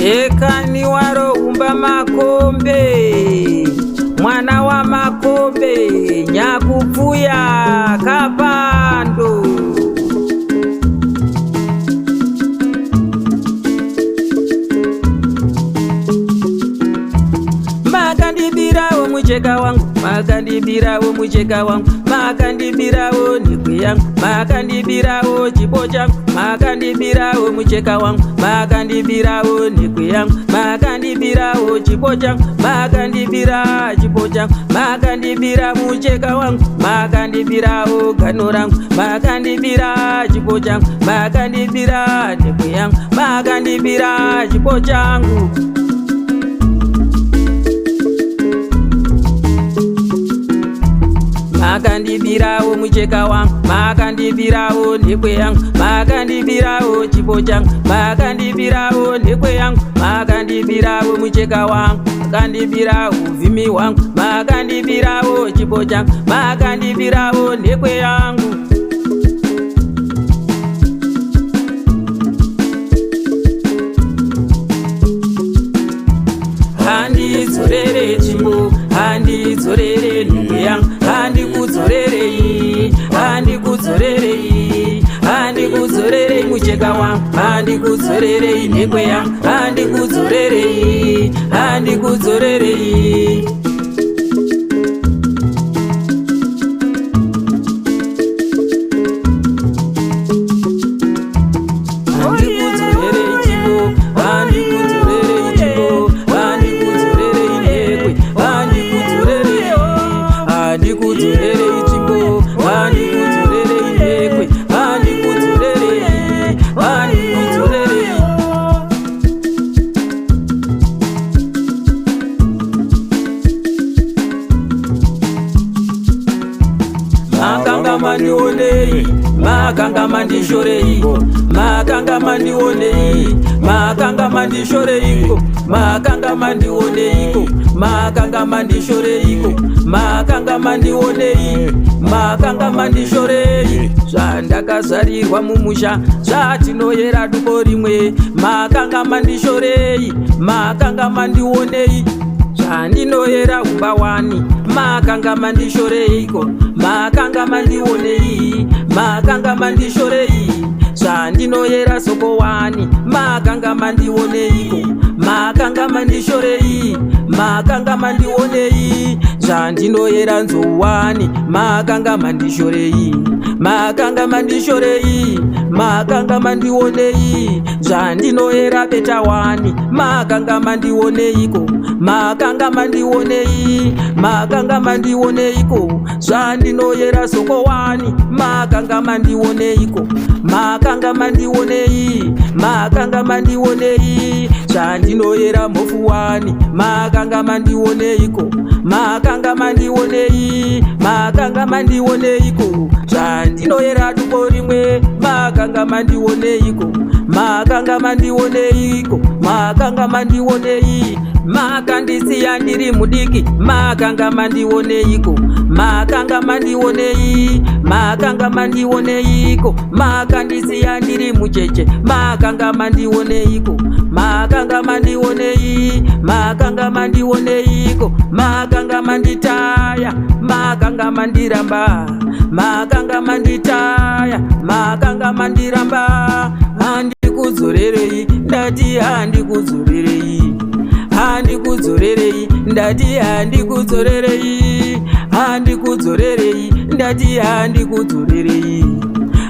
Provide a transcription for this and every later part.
Ekani waro umba makombe, mwana wa makombe, nyakupfuya kapando. Makandibirawo mucheka wangu, makandibirawo mucheka wangu, makandibirawo ndikwi yangu, makandibirawo chipo changu, makandibirawo mucheka wangu, makandibirawo ndikwi yangu, makandibirawo chipo changu, makandibira chipo changu, makandibira mucheka wangu, makandibirawo gano rangu, makandibira chipo changu, makandibira ndikwi yangu, makandibira chipo changu. Makandibirawo mucheka wangu, makandibirawo ndikwe yangu, makandibirawo chipo changu, makandibirawo ndikwe yangu, makandibirawo mucheka wangu, makandibirawo uvimi wangu, makandibirawo chipo changu, makandibirawo ndikwe yangu. Handizorere chimbo, handizorere ndikwe yangu, handikudzorerei, handikudzorerei, handikudzorerei mucheka wangu, handikudzorerei ndikwe yangu, handikudzorerei, handikudzorerei. Makanga mandionei, makanga mandishorei, makanga mandionei, makanga mandishoreiko, makanga mandioneiko, makanga mandishoreiko, makanga mandionei, makanga mandishorei. Zvandakazarirwa mumusha zvatinoyera dubo rimwe, makanga mandishorei, makanga mandionei, zvandinoyera umba wani, makanga mandishoreiko, makanga mandionei, makanga mandishorei, zvandinoyera soko wani, makanga mandioneiko, makanga mandishorei, makanga mandionei, zvandinoyera nzowani, makanga mandishorei, makanga mandishorei, makanga mandionei, zvandinoyera betawani, makanga mandioneiko, makanga mandionei, makanga mandioneiko, zvandinoyera soko wani, makanga mandioneiko, makanga mandionei, makanga mandionei, zvandinoyera mhofu wani, makanga mandioneiko, makanga mandionei, makanga mandioneiko, zvandinoyera dubo rimwe, makanga mandioneiko, makanga mandioneiko, makanga mandionei, makandisiya ndiri mudiki, makanga mandioneiko, makanga mandionei, makanga mandioneiko, makandisiya ndiri mucheche, makanga mandioneiko, makanga mandionei, makanga mandioneiko, makanga manditaya, makanga mandiramba, makanga manditaya, makanga mandiramba. Handikudzorerei, ndati handikudzorerei, handikudzorerei, ndati handikudzorerei, handikudzorerei, ndati handikudzorerei,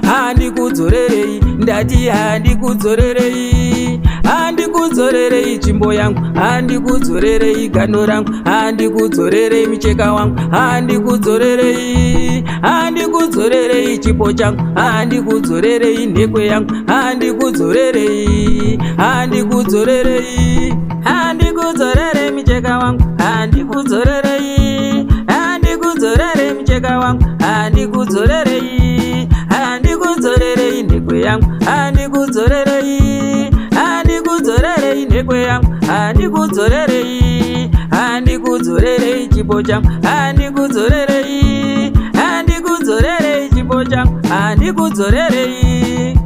handikudzorerei, ndati handikudzorerei, handikudzorerei chimbo yangu, handikudzorerei gano rangu, handikudzorerei mucheka wangu, handikudzorerei, handikudzorerei chipo changu, handikudzorerei ndekwe yangu, handikudzorerei, handikudzorerei, handikudzorerei mucheka wangu, handikudzorerei, handikudzorerei mucheka wangu, handikudzorerei, handikudzorerei ndekwe yangu, handikudzorerei, handikudzorerei ndekwe yangu, handikudzorerei, handikudzorerei chipo changu, handikudzorerei, handikudzorerei chipo changu, handikudzorerei.